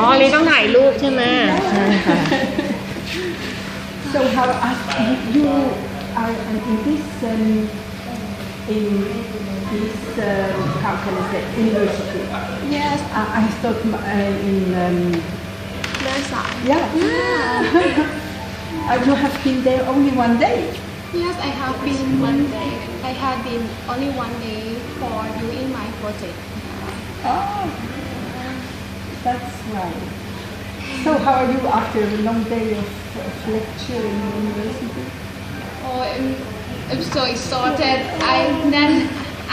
อ๋อเลยต้องถ่ายรูปใช่ไหมใช่ค่ะ So how you are in this how can I say university? Yes. I thought in yeah. You have been there only one day. Yes, I have been one day. I had been only one day for doing my project. Oh, that's right. So how are you after a long day of lecture in university? Oh, I'm so exhausted.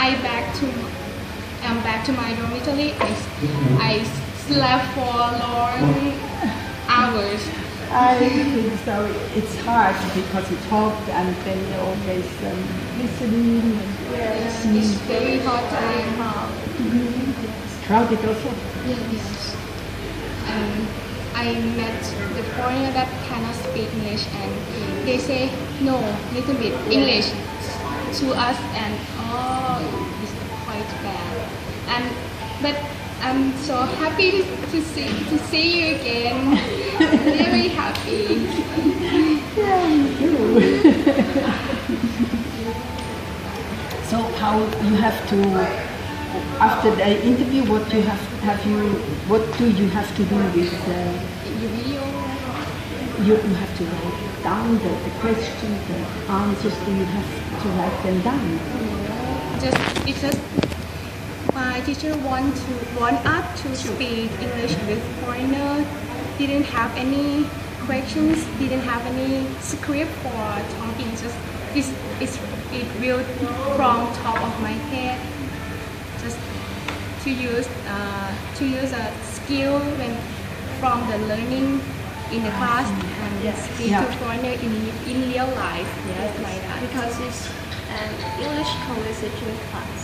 I'm back to my dormitory. I slept for long hours. I think so. It's hard because you talk and then you're always listening. Yes, it's very hot today. Crowded also. Yes. I met the foreigner that cannot speak English, and they say no, little bit English to us, and it's quite bad. But I'm so happy to see you again. Very happy. Yeah, me too. So how you have to, after the interview, what do you have to do with Your video. you have to write down the questions, the answers, do you have to write them down? Just because my teacher want us to speak English with foreigner. Didn't have any questions. Didn't have any script for talking. Just it will from top of my head. Just to use a skill when from the learning in the class and speak to foreigner in real life. Yes, like that. Because it's an English conversation class.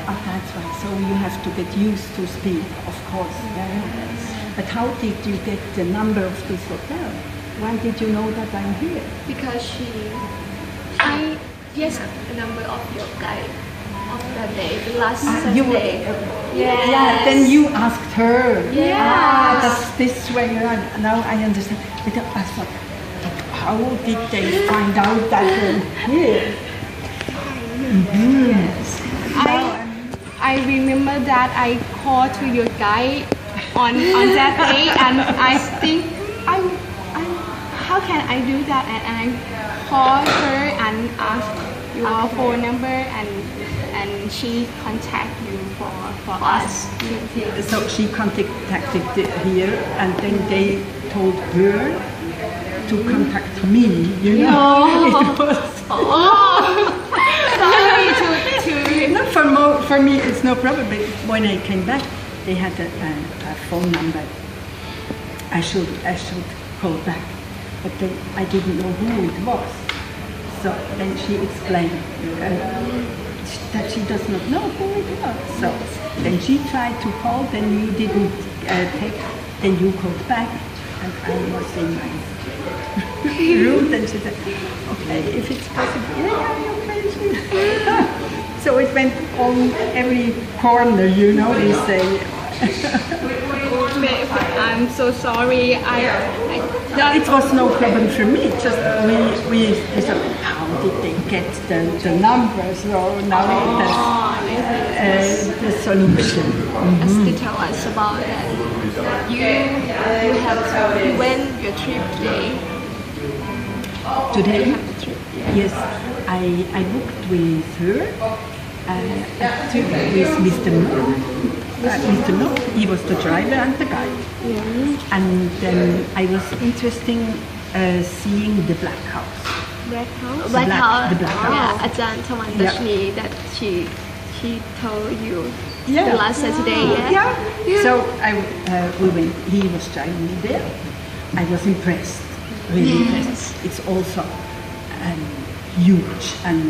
Oh, that's right. So you have to get used to speak, of course. Yes. But how did you get the number of this hotel? Why did you know that I'm here? Because she Yes. the number of your guide of the day, the last You Sunday. Yeah, then you asked her. Yes. That's this way. Now I understand. Because I thought, how did they find out that I'm here? Yes. I remember that I called to your guide on that day, and I think how can I do that? And I called her and asked your phone number, and she contact you for us. So she contacted here, and then they told her to contact me. You know, it was. Sorry to. For me, it's no problem. But when I came back, they had a phone number. I should call back, but then I didn't know who it was. So then she explained that she does not know who it was. So then she tried to call, then you didn't take, then you called back, and I was in my room. Then she said, "Okay, if it's possible, yeah, okay." So it went on every corner, you know. They say. I'm so sorry. It was no problem for me. Just we thought, how did they get the numbers? So now that's the solution. As to tell us about that, you have to when your trip today. Today, You have the trip. yes, I booked with her. With Mr. No. Mr. No, he was the driver and the guide. And then I was interested seeing the Black House. Black House. The Black House. Yeah, อาจารย์ทวันดัชนี that she told you Yeah. the last Saturday. Yeah. So we went. He was driving me there. I was impressed. Really impressed. It's also huge and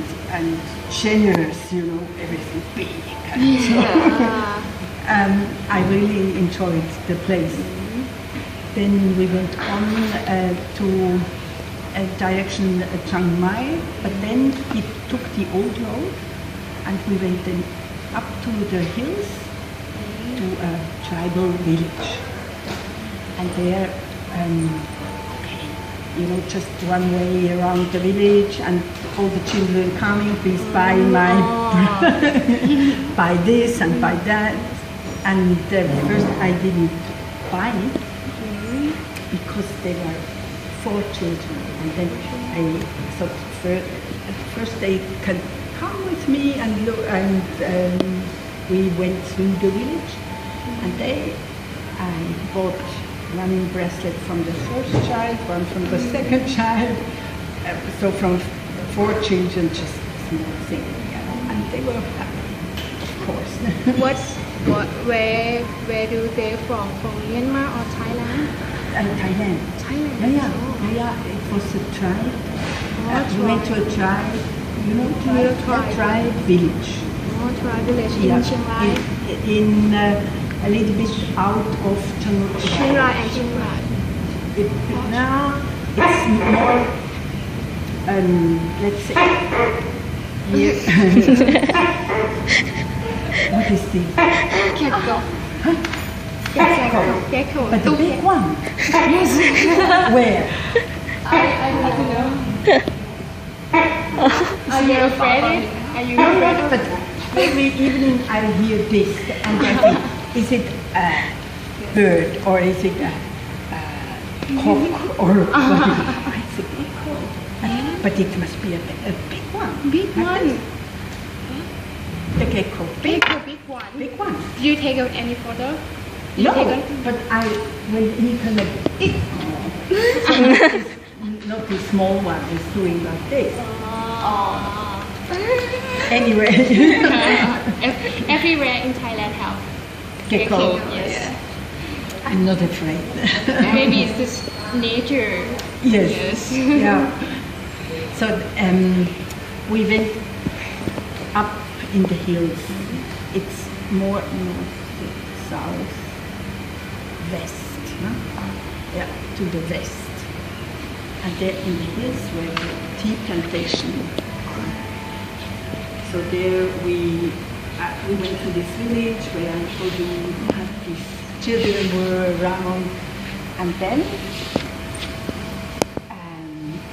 generous. You know, everything big. So, I really enjoyed the place. Then we went on to direction Chiang Mai, but then we took the old road and we went then up to the hills to a tribal village. And there, okay, you know, just one way around the village, and all the children coming, please buy buy this and buy that. And first I didn't buy it because there were 4 children, and then I thought first they can come with me and look, and we went through the village, and I bought running bracelet from the first child, one from the second child, so from 4 children, just small thing, and they were happy, of course. Where do they from Myanmar or Thailand? Thailand. Thailand. Yeah. It was a tribe. We went to a tribe. You know, tribe village. Tribe village in Chiang Rai. In a little bit out of Chiang Rai and Chiang Rai. Now it's more. Let's say. What is this? Gecko. Gecko. But the big one. Yes. Where? I don't know. Are you afraid? But every evening I hear this, and I think, is it a bird or is it a cock or what? It's a big one. But it must be a big one. Big one. The gecko. Big one. Big one. Did you take out any photo? No, but when he can not the small one is doing like this. Anyway. Everywhere in Thailand have Gecko. Yes. I'm not afraid. Maybe it's just nature. Yes. Yeah. So we went up in the hills. It's more north, south, west. Yeah, to the west. And there in the hills were the tea plantation. So there we went to this village where I told you these children were around, and then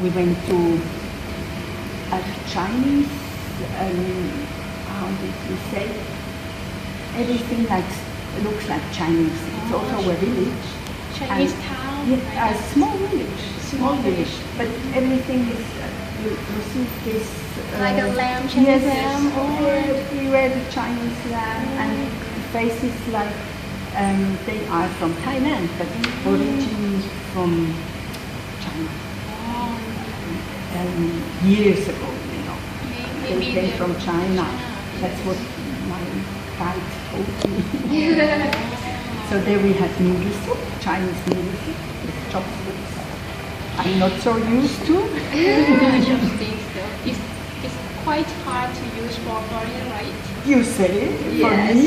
we went to a Chinese. How did we say? Everything looks like Chinese. It's also a village. Chinese town. Yeah, a small village. But everything is. You see this. Like a lamb, Chinese lamb. Everywhere the Chinese lamb, and faces like they are from Thailand, but originally from China. Years ago, you know. They came from China. That's what my guide told me. So there we had noodle soup, Chinese noodle soup with chopsticks. I'm not so used to. It's quite hard to use for foreign, right? You say it for me.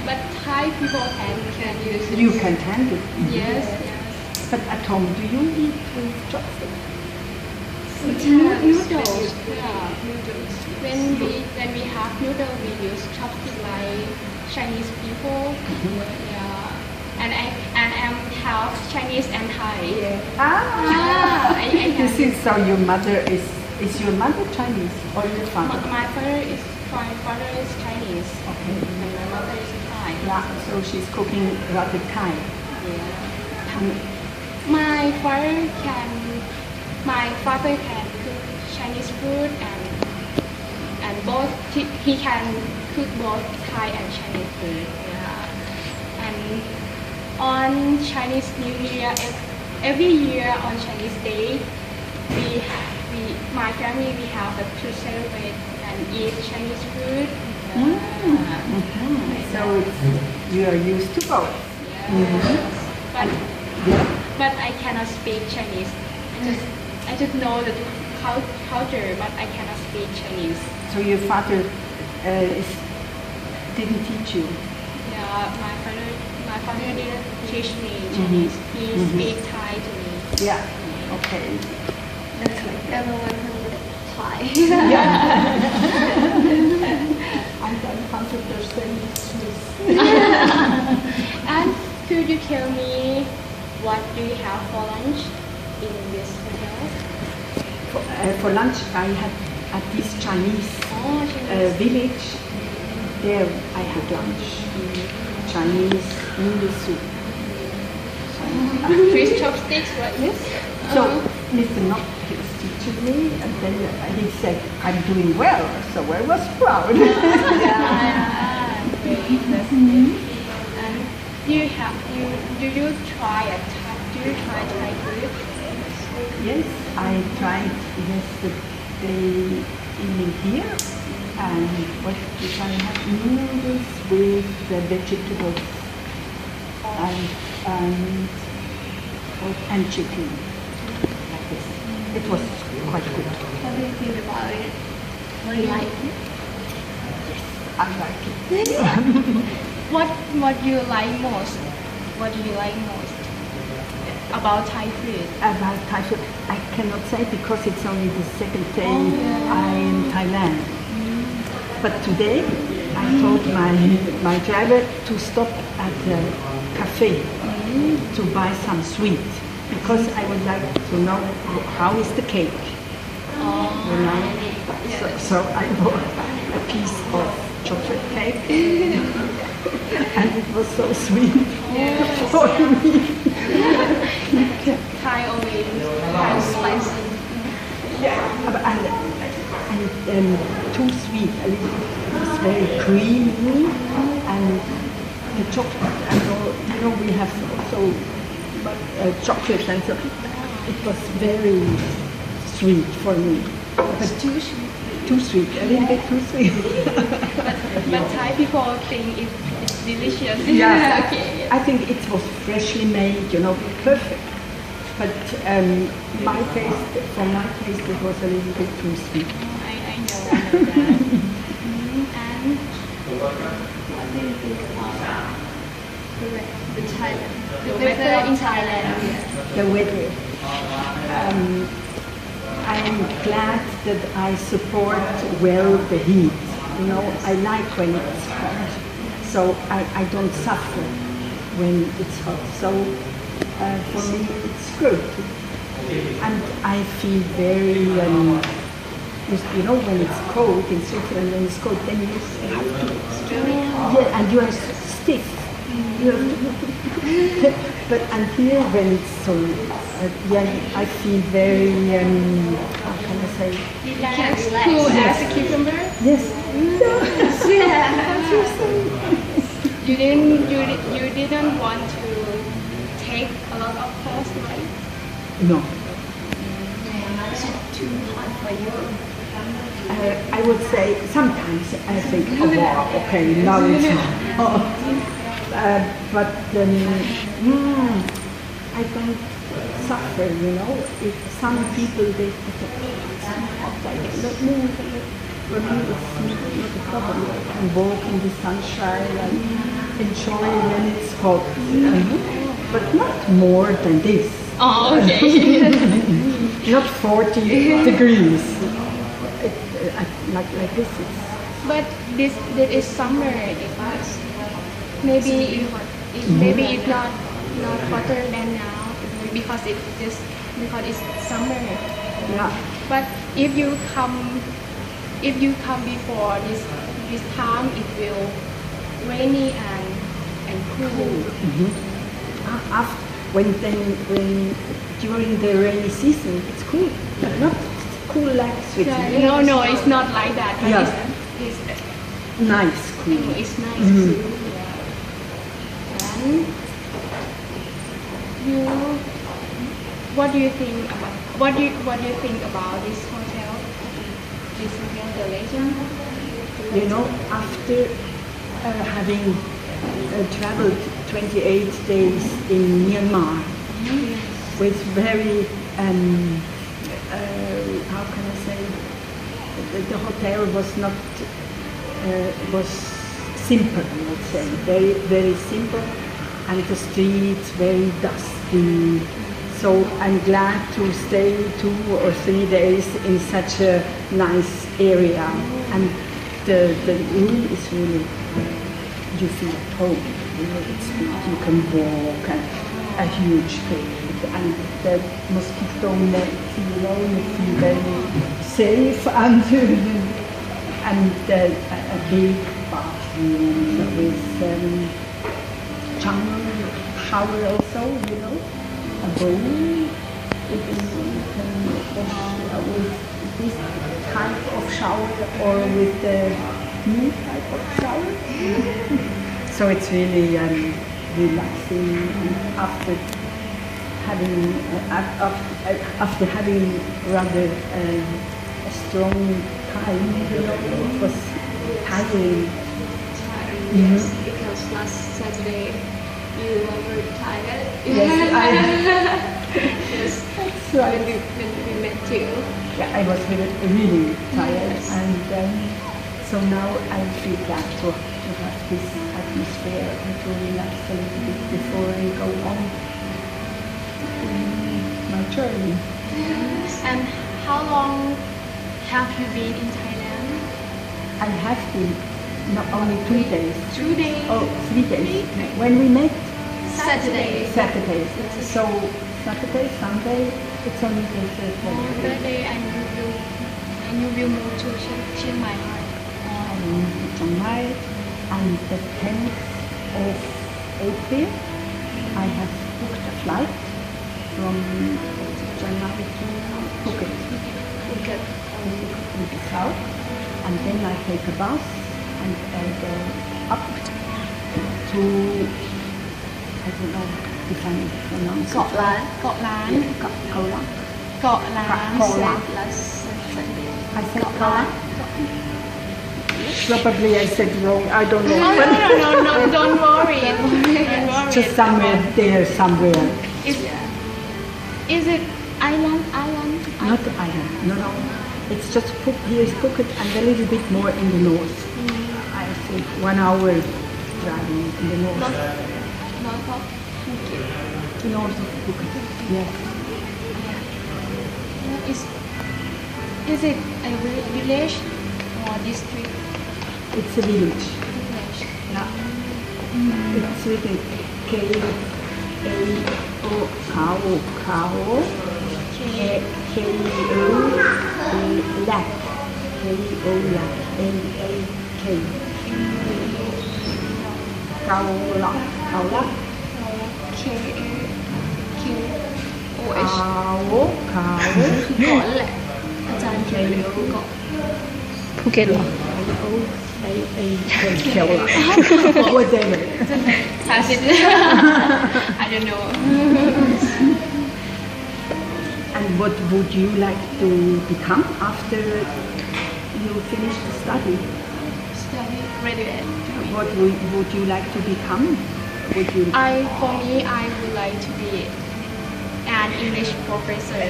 but Thai people can use it. You can handle it. Yes. But at home, do you eat with chopsticks? Noodles. Yeah. When we have noodles, we use chopsticks like Chinese people. Yeah. And I'm half Chinese and Thai. I so your mother is your mother Chinese or your father? My father is Chinese. Okay. And my mother is Thai. Yeah, so she's cooking rather Thai. Yeah. My father can cook Chinese food and both he can cook both Thai and Chinese food. Yeah. And on Chinese New Year, every year on Chinese Day, my family we have to celebrate and eat Chinese food. So you are used to both. But I cannot speak Chinese. I just know the culture, but I cannot speak Chinese. So your father didn't teach you? Yeah, my father didn't teach me Chinese. He speaks Thai to me. Yeah. Okay. That's like Everyone who Thai. I'm 100% Swiss. And Could you tell me what do you have for lunch in this hotel? For lunch, I had at this Chinese village. There, I had lunch. Chinese noodle soup. Fish chopsticks, right? Yes. So Mr. Knock was teaching me, and then he said, "I'm doing well." So I was proud. Great, that's good. And do you try Thai food? Yes, I tried yesterday evening here, and what did I have? Noodles with the vegetables and chicken, like this. It was quite good. What do you think about it? What do you like it? I like it. What you like most? What do you like most about Thai food? About Thai food, I cannot say because it's only the second day I'm in Thailand. But today, I told my driver to stop at the cafe to buy some sweet because I would like to know how is the cake. You know? So I bought a piece of chocolate cake and it was so sweet for me. Thai always Thai spicy. And too sweet. It's very creamy and the chocolate. And we have also chocolate, and so it was very sweet for me. But Too sweet. too sweet, a little bit too sweet. But Thai people think it's delicious. Yeah, Okay. I think it was freshly made, perfect. But my taste, for my taste, it was a little bit too sweet. I know that. And What do you think about the weather in Thailand. The weather. I am glad that I support well the heat. I like when it's hot, so I don't suffer when it's hot. So for me, it's good. And I feel very, when it's cold in Switzerland, when it's cold, then you have to, yeah, and you are stiff. You have to, but and here when it's so, I feel very, how can I say? Cool as a cucumber. Yes. You didn't want to take a lot of course, right? No. Is it too hot for you? I would say sometimes I think, oh wow, okay, now it's hot. But I don't suffer, If some people, they it's hot, I don't move. For me, it's not a problem. I can walk in the sunshine and enjoy when it's hot. But not more than this. Oh, okay. Not 40 degrees. Like this. But this is summer. Maybe it's not hotter than now because it's summer. Yeah. But if you come before this time, it will rainy and cool. When during the rainy season, it's cool, but not cool like Switzerland. No, it's not like that. But Yeah. it's Nice cool. it's nice too. And what do you think about this hotel? The legend. After having traveled 28 days in Myanmar with very, how can I say, the hotel was not, was simple, I would say, very, very simple, and the streets very dusty. So I'm glad to stay 2 or 3 days in such a nice area, and the room is really, you feel at home. It's big. You can walk and a huge bed, and the mosquito net, you feel very safe, and a big bathroom with shower also, a bowl. You can wash with this type of shower or with the new type of shower. So it's really relaxing, and after having rather a strong time, it was tiring. Yes, because last Saturday you were very tired. Yes, Yes, that's right. when we met you. Yeah, I was really tired, Yes. and so now I feel glad to have this atmosphere and to relax a little bit before I go on my journey. And how long have you been in Thailand? I have been not only 2 days, 2 days. oh, 3 days. When we met, Saturday. Saturdays. So Saturday, Sunday, it's only day Saturday, and you will move to Chiang Mai. Chiang Mai, and the 10th of April, I have booked a flight from Chiang Mai to Phuket. Phuket. In the south, and then I take a bus and I go up to, I don't know if I pronounce it. เกาะล้าน Kaolang. เกาะล้าน เกาะล้าน I said Kaolang. Probably I said wrong. I don't know. No, don't worry. Don't worry. Just somewhere there, somewhere. Is it island? Not the island. No. It's just here's Phuket and a little bit more in the north. I think 1 hour driving in the north. North of Phuket. North of Phuket. Yes. Is it a village or district? It's a village. Village. Yeah. It's written K-A-O, Kao, K-O, Lak, K-O, Lak, L-A-K. Kaolak. K-A-Q-O-H เขา เกาะแหละอาจารย์เขียนเกาะ ภูเก็ตเหรอ whatever. ภาษา I don't know. And what would you like to become after you finish the study? Study graduate. What would you like to become? Would you? For me, I would like to be an English professor.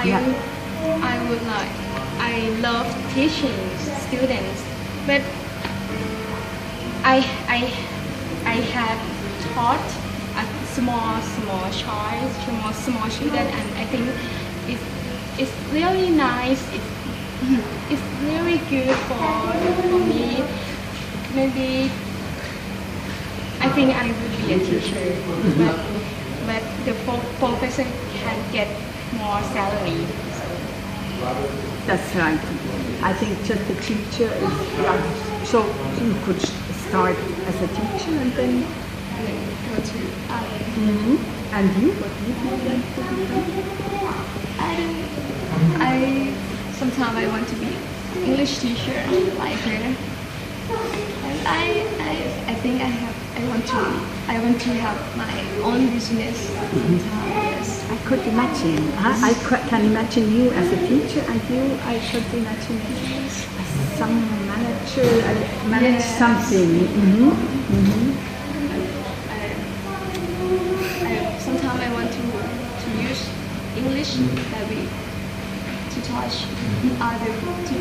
Yeah. I would like. I love teaching students, but I have taught a small child, small children, and I think it's really nice. It's really good for me. Maybe I think I would be a teacher, but the professor can get more salary. That's right. I think just the teacher is right. So you could start as a teacher and then. Go to other. And you? What would you like to become? Sometimes I want to be English teacher like her. And I think I want to have my own business sometime. Yes. I could imagine. I can imagine you as a teacher, and you, I could imagine as some manager, manage something. Sometimes I want to use English maybe to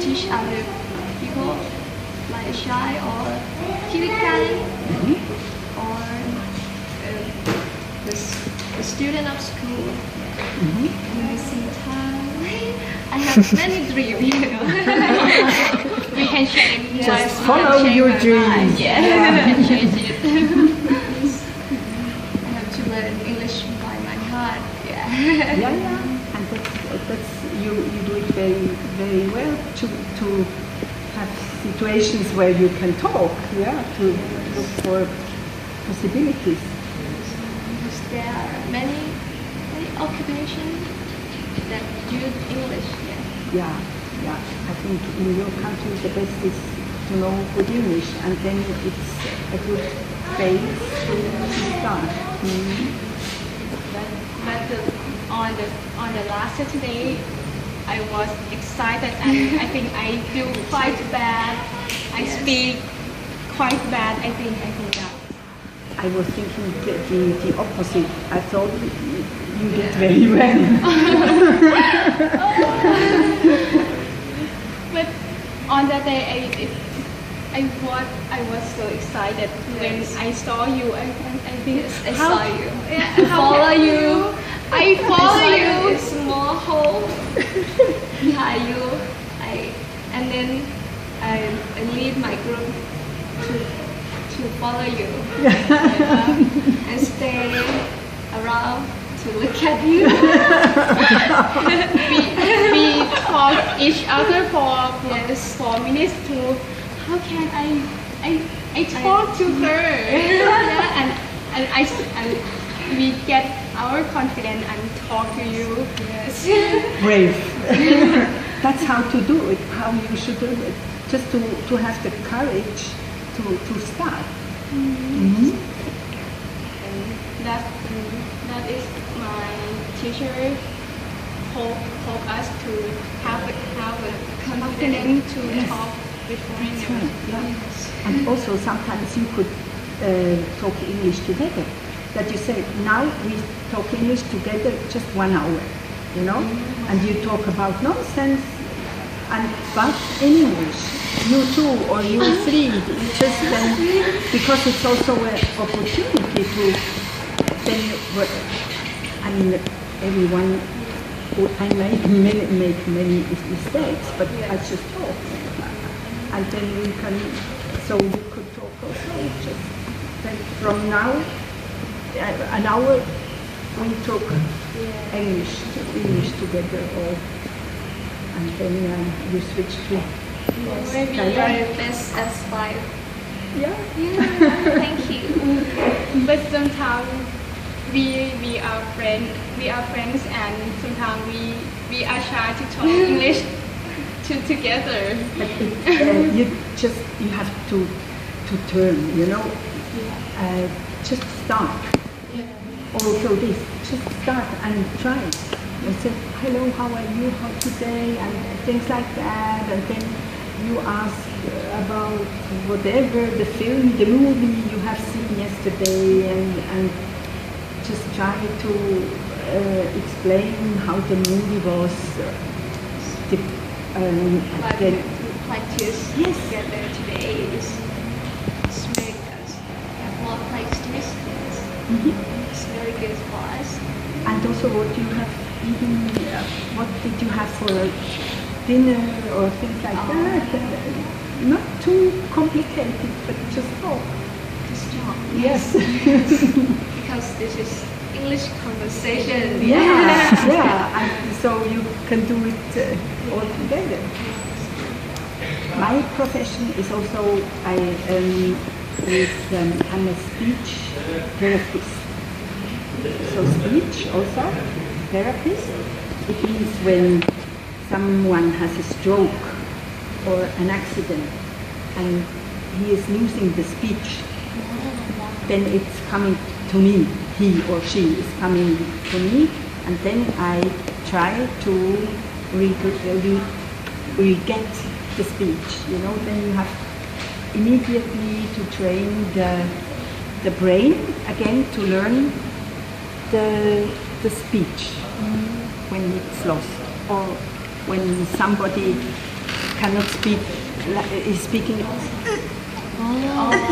teach other people like a child or kindergarten or the student of school. And at the same time, I have many dreams, can change. Just follow your dreams. Yeah, I can change it. I have to learn English by my heart. Yeah. Yeah, and that's you do it very very well to have situations where you can talk. Yeah, to look for possibilities. Because there are many occupations that use English. Yeah, I think in your country the best is to know good English, and then it's a good base to start. But on the last Saturday, I was excited and I think I do quite bad. I speak quite bad. I think that. I was thinking the opposite. I thought you did very well. But on that day, I was so excited when I saw you. I think I saw you. Yeah, I follow you. I follow you. A small hole Behind you. And then I lead my group to follow you and stay around to look at you. we talk each other for minutes to how can I talk to her. Yeah, and we get our confidence and talk to you. Yes. Brave. That's how to do it, how you should do it. Just to have the courage to start. And that is my teacher hope us to have a confidence to talk with foreigners. Yeah. And also sometimes you could talk English together. That you say, now we talk English together just 1 hour, you know? And you talk about nonsense, but in English. You two or you three, just because it's also an opportunity to then, I mean, everyone, I make many mistakes, but I just talk. And then we can, so we could talk also, just then from now, an hour, we talk English together, and then you switch to Maybe your best as 5. Yeah. Thank you. But sometimes we are friends and sometimes we are shy to talk English together. But you have to turn, you know. Just start. Also this, just start and try. And say, hello, how are you, how today, and things like that, and then you ask about whatever, the film, the movie you have seen yesterday, and just try to explain how the movie was. Practice together today is make us have more practice. It's very good for us. And also what you have eaten, what did you have for dinner or things like that? Not too complicated, but just talk. Just talk. Yes. Because this is English conversation. Yeah, and so you can do it all together. My profession is also, I'm a speech therapist. So speech also, therapist, it means when someone has a stroke or an accident and he is losing the speech, then it's coming to me, he or she is coming to me, and then I try to re-get the speech, you know, then you have immediately to train the brain again to learn the speech when it's lost, or when somebody cannot speak, is speaking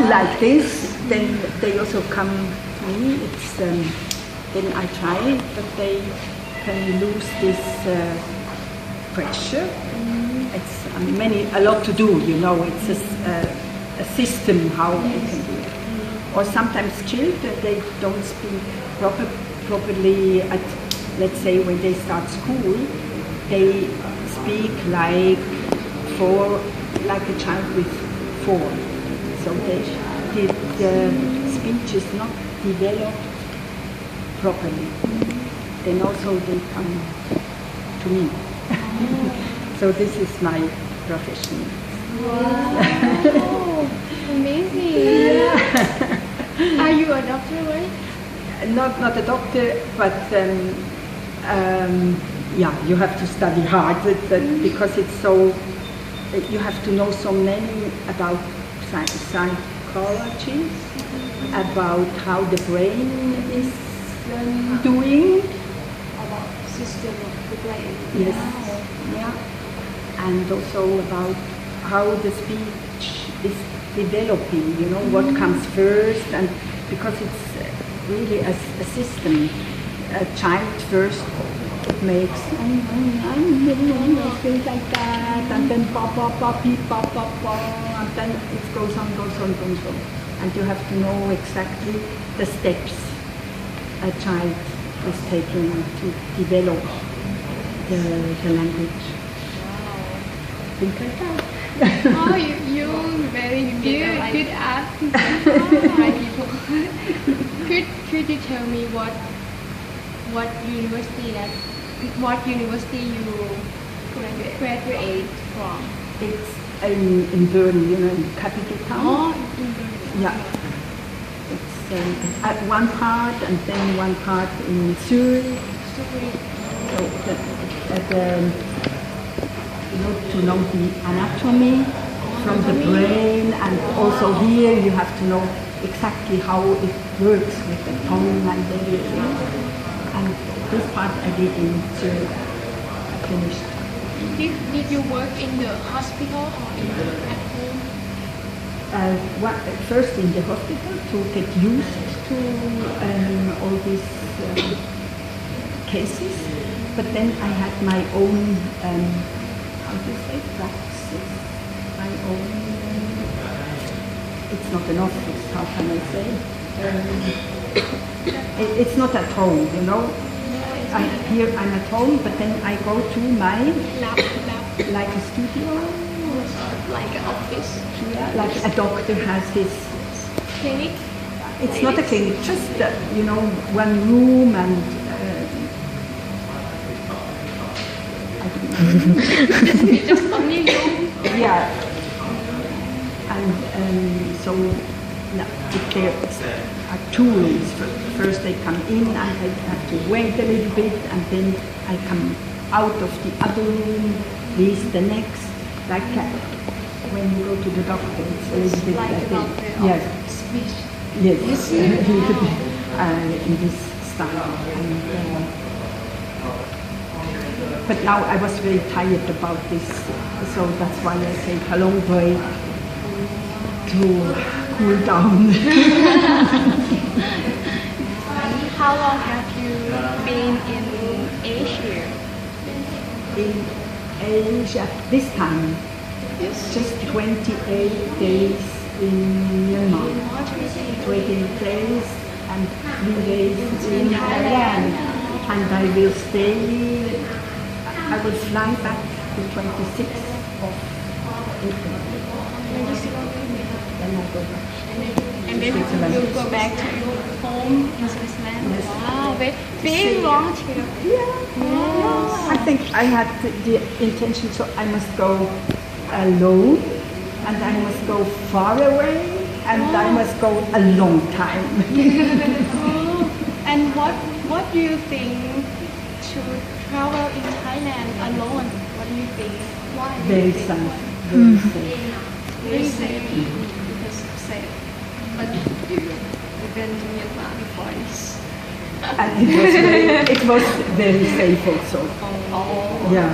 like this, then they also come to me. It's then I try that they can lose this pressure, it's a lot to do, you know. It's a system how they can do it. Or sometimes children, they don't speak properly at, let's say, when they start school, they speak like a child with 4. So the speech is not developed properly. Then also they come to me. So this is my profession. Wow, amazing. Are you a doctor, right? Not a doctor, but yeah, you have to study hard because it's so. You have to know so many about psychology, about how the brain is doing. About system of the brain. Yes. Yeah. And also about how the speech is developing, you know, what comes first, and because it's really a system. A child first makes things like that, and then pop, beep, pop, and then it goes on. And you have to know exactly the steps a child is taking to develop the language. Think like that. Oh, you very good at people. Could you tell me what university you graduate from? It's in Bern, you know, in the capital town. Oh, in Bern. Yeah. It's at one part, and then one part in Zurich. So to know the anatomy from the brain, and also here you have to know exactly how it works with the tongue and everything. And this part I did in Zurich. I finished. Did you work in the hospital or at home? First in the hospital to get used to all these cases, but then I had my own, how do you say, practice, my own, it's not an office, how can I say? It's not at home, you know. Here I'm at home, but then I go to my Lab. like a studio, Like an office. yeah, like a doctor has his. Clinic? It's not a clinic, just you know, one room, and I don't know. Just only room? Yeah, and so if there are 2 rooms, first they come in and I have to wait a little bit, and then I come out of the other room, please the next, like when you go to the doctor, it's a little bit like a doctor of yes. speech. Yes, in this style. And, but now I was very tired about this, so that's why I take a long break to cool down. How long have you been in Asia? In Asia, this time, just 28 days in Myanmar, 28 days and 3 days in Thailand, and I will stay, I will fly back the 26th of April. Then I go back. And then you go back to your home in Switzerland? Yes. Wow, very long trip. Yeah. I think I had the intention, so I must go alone, and I must go far away, and I must go a long time. And what do you think to travel in Thailand alone? What do you think? Why? Very safe. Very safe. Very safe. Because safe. But you've been to Myanmar before this. And it was very safe also. Oh. Yeah.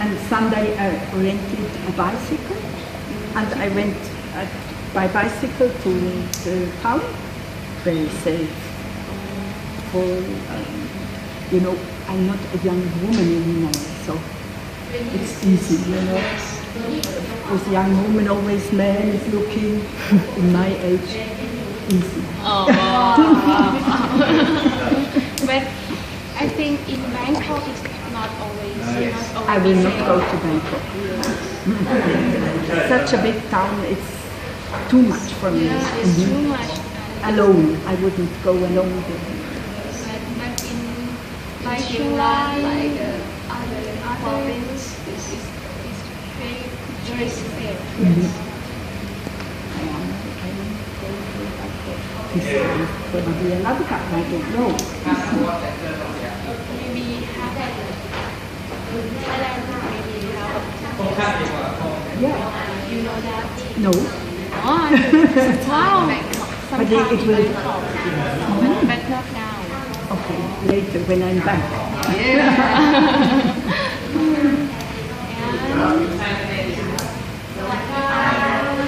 And Sunday I rented a bicycle, and I went by bicycle to the town. Very safe. For you know, I'm not a young woman anymore, so It's easy, you know. With young women, always man is looking. In my age, easy. Oh. But I think in Bangkok it's not always. I will not go to Bangkok. Such a big town, it's too much for me. Yeah, it's too much. Alone, I wouldn't go alone there. But in like Chiang Rai, like other province, is very very safe. This is probably another cup, I don't know. maybe have Thailand, maybe have. Yeah. You know that? No. Oh, wow. But it will. But not now. Okay, later when I'm back.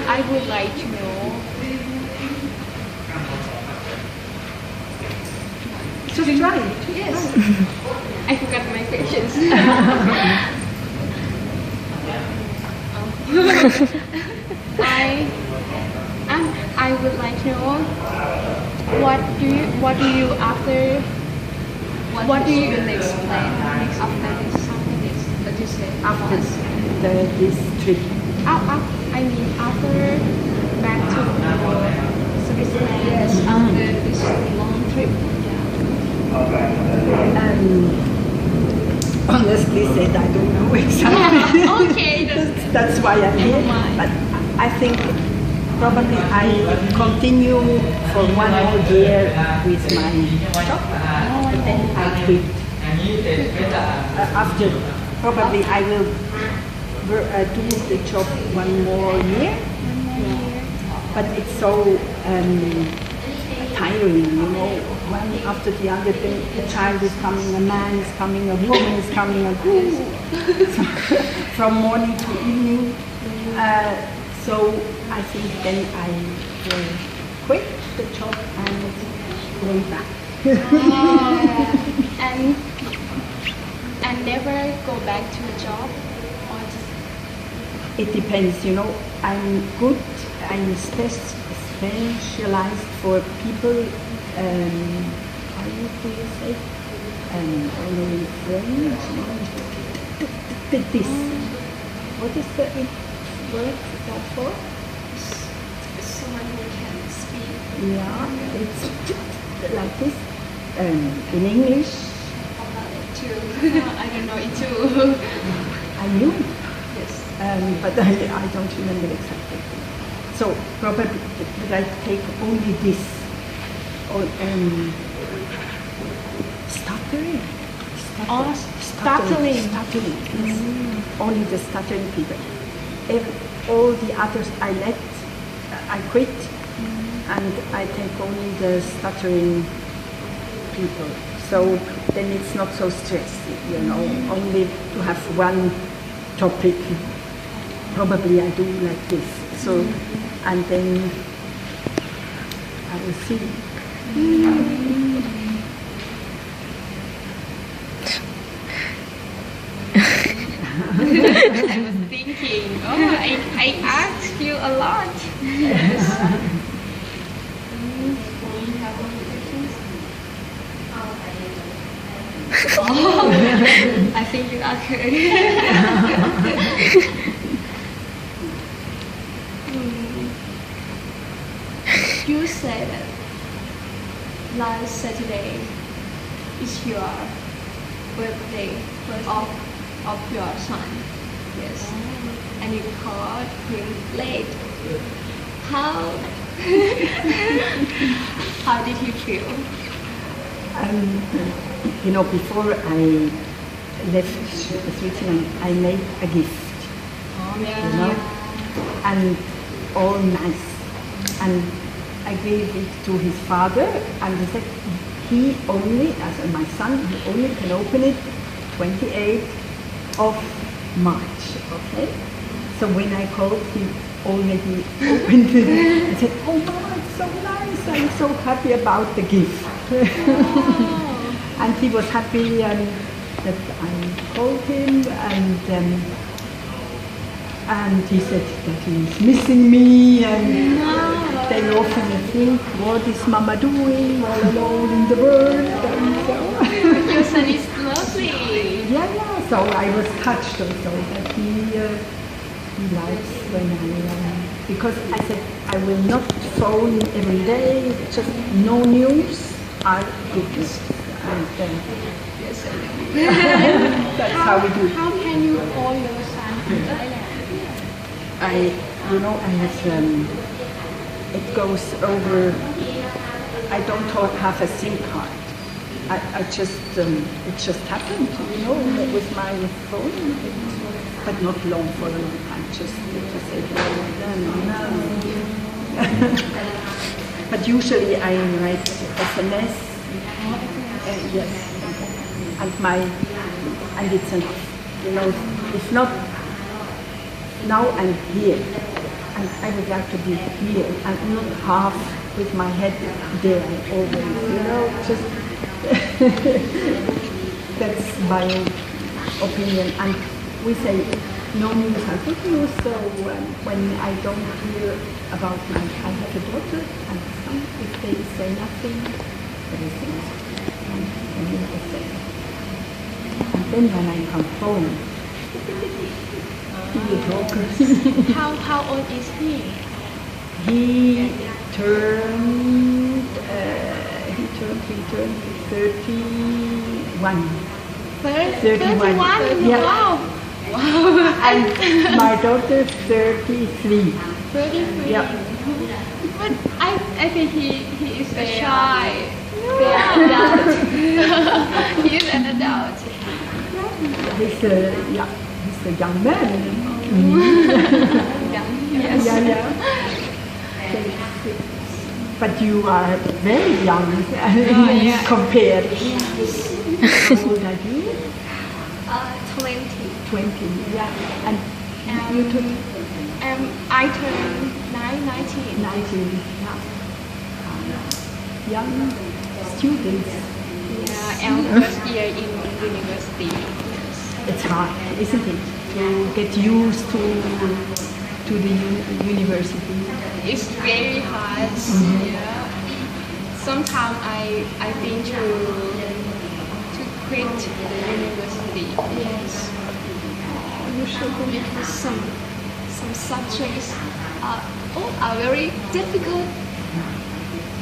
I would like to know. Just try it. Yes. I forgot my questions. I would like to know what do you after What do you next plan after this? What you say? After this trip. I mean after back to Switzerland. Yes, after this long trip. Honestly said, I don't know exactly. Okay, That's why I'm here. But I think probably I continue for 1 more year with my job, and then I quit. After, probably I will do the job 1 more year. But it's so tiring, you know, one after the other. Then a child is coming, a man is coming, a woman is coming, from morning to evening. So I think then I will quit the job and go back. And never go back to a job, or just It depends, you know. I'm good. I'm specialized for people. How do you say? Only in French. This. What is the word that for? Someone who can speak. Yeah, it's like this. In English, Too. I don't know it too. I knew, Yes. but I don't remember exactly. So probably I take only this. Or stuttering. stuttering. Stuttering. Yes. Only the stuttering people. All the others I quit, and I take only the stuttering people. So then it's not so stressy, you know, only to have one topic. Probably I do like this. So, and then I will see. I was thinking, I asked you a lot. I think you are good. You said that last Saturday is your birthday of your son. Yes. And you called him late. How how did he feel? You know, before I left Switzerland, I made a gift, you know, and all nice. And I gave it to his father, and he said he only, as my son, he only can open it 28th of March, okay? So when I called, he already opened it and said, oh Mama, it's so nice, I'm so happy about the gift. And he was happy that I called him, and he said that he's missing me, and they often think, what is Mama doing all alone in the world? And so Your son is lovely. yeah. So I was touched also that he likes when because I said I will not phone every day, just no news. I goodness, and Yes, I know. that's how we do it. How can you call your son from Thailand? I have, it goes over, I don't have a SIM card. I just, it just happened, with my phone, but not long for a long time, just to say hello. But usually I write SMS, yes, and it's if not, now I'm here, and I would like to be here, and not half with my head there always, just that's my opinion. And we say no news are good news, so when I don't hear about I have a daughter and son, if they say nothing, everything is good. And then when I come home, How old is he? He turned 31. 31. Yeah. Wow. And my daughter 33. 33. Yeah. But I think he is a shy. Very adult. He is an adult. He's a young man. Yes. Yeah. But you are very young compared. How old are you? 20. 20. Yeah. And you took I turned 19. 19. Yeah. Young students. Yeah, and first year in university. It's hard, isn't it, to get used to the university? It's very hard. Yeah. Sometimes I think to quit the university. Yes. Usually because some subjects are very difficult.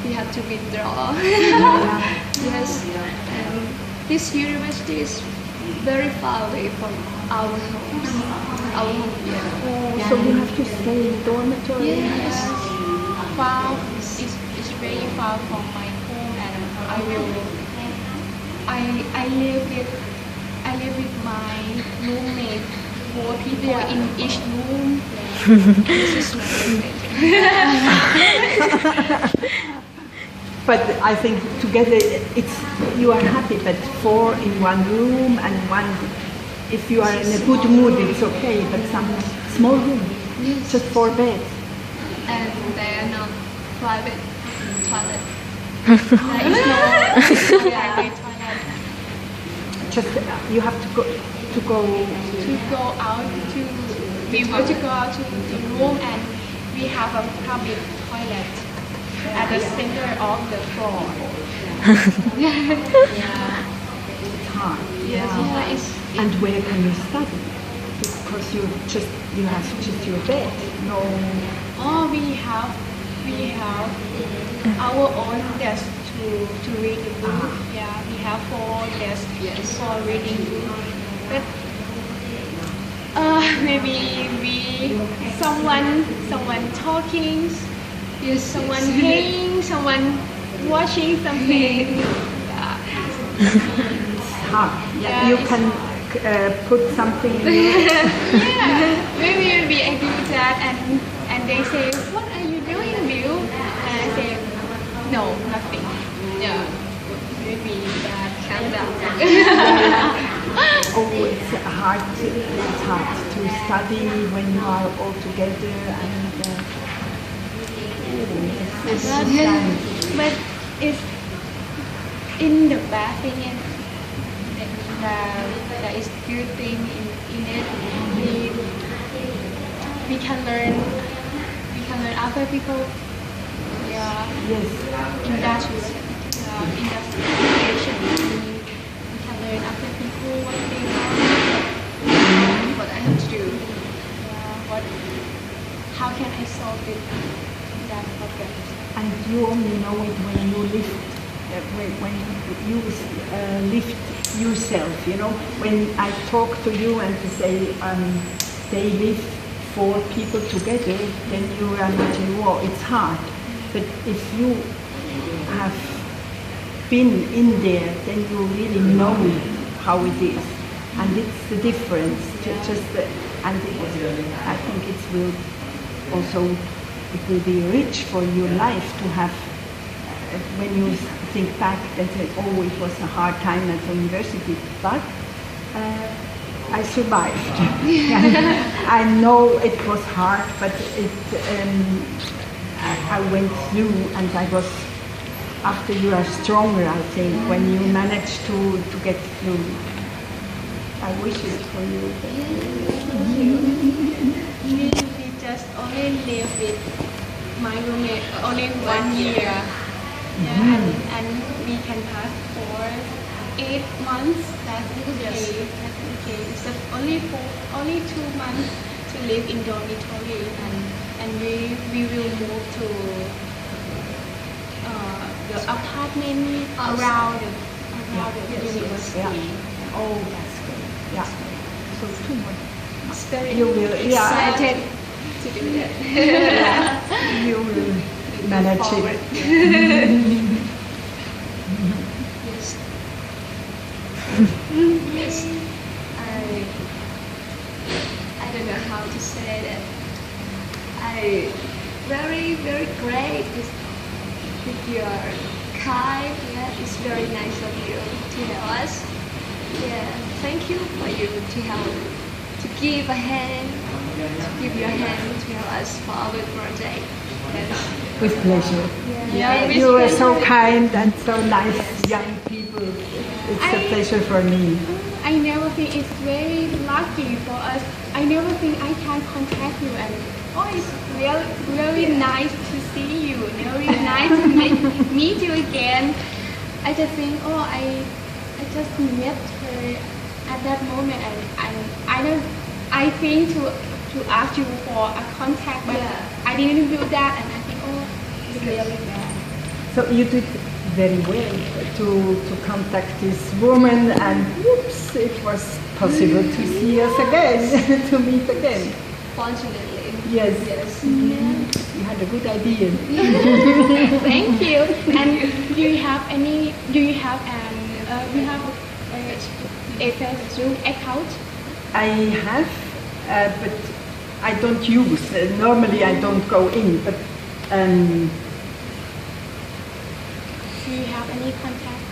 We have to withdraw. Yes. This university is very far away from our homes. Our home, yeah. So you have to stay in dormitory? Yes. Far, it's very far from my home, and I live with my roommate, 4 people in each room. This is my roommate. But I think together you are happy, but 4 in one room and one, if you are in a good mood it's okay, but some small room, just 4 beds. And they are not private toilet. There is no private toilet. Just you have to go To go out to go out to the room, and we have a public toilet at the center of the floor. Yeah. It's hard. Yes. Yeah. Yeah, And where can you study? Because you have just your bed. No. Oh, we have our own desk to read the book. Yeah, we have 4 desks for reading book. But maybe someone talking, someone playing, someone watching something. Yeah. It's hard. Yeah, You it's can put something. Yeah, maybe I do that, and they say, "What are you doing, Bill?" And I say, "No, nothing." Yeah, maybe that calm down. Oh, it's hard to study when you are all together, and But it's in the bad thing, and there is good thing in it. We can learn other people. Yeah. Yes. In that situation, we can learn other people what they want, what I have to do. How can I solve that problem? And you only know it when you lift, when you lift yourself. You know, when I talk to you and to say they live 4 people together, then you imagine, wow, it's hard. But if you have been in there, then you really know how it is, and it's the difference. I think it will also be rich for your life to have. When you think back, that oh, it was a hard time at the university, but I survived. I know it was hard, but I went through, and I was. After you are stronger, I think, when you manage to get through. I wish it for you. We just only live with my roommate only 1 year, and we can pass for 8 months. That's okay. That's okay. It's just only 2 months to live in dormitory, and we will move to the apartment around the university. Yeah. Oh, that's good. Yeah. So 2 months. Very You will. excited to do that. You will manage it. Yes. Yes. I don't know how to say that. I very great with your kind. Yeah, it's very nice of you to help us. Yeah, thank you for you to help, to give a hand, to give your hand to help us for our project. Yes. With pleasure. Yeah, with You are so pleasure. kind and so nice, young people. It's a pleasure for me. I never think it's very lucky for us. I never think I can contact you, and it's really nice to see you. Really nice to meet you again. I just think, I just met her at that moment, and I think to ask you for a contact, but I didn't do that, and I think, it's really bad. So you did very well to contact this woman, and whoops, it was possible to see us again, to meet again. Fortunately. Yes. Yes. You had a good idea. Thank you. And do you have a Facebook account? I have, but I don't use. Normally I don't go in, but Do you have any contact?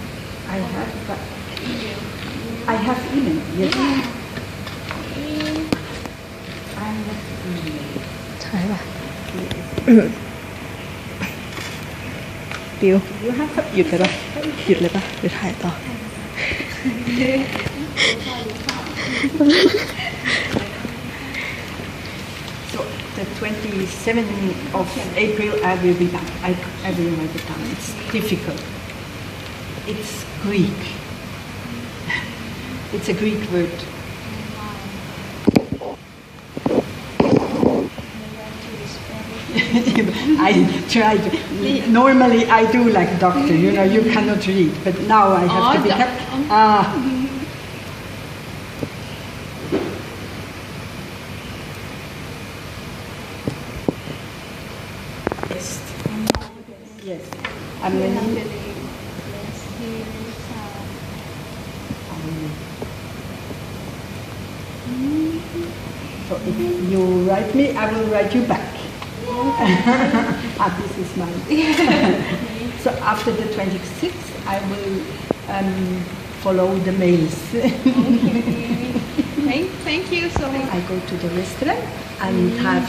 I have. But Email. I have email. Yes. Okay. I have email. ใช่ป่ะปิว You have. หยุดเลยป่ะหยุดเลยป่ะหรือถ่ายต่อ So the 27th of April I will be back. I will write it down. It's difficult. It's Greek. It's a Greek word. I tried. Normally I do like doctor, you cannot read, but now I have to be careful. Yes. I'm really. So if you write me, I will write you back. This is mine. So after the 26th, I will follow the mails. Thank you so much. I go to the restaurant and have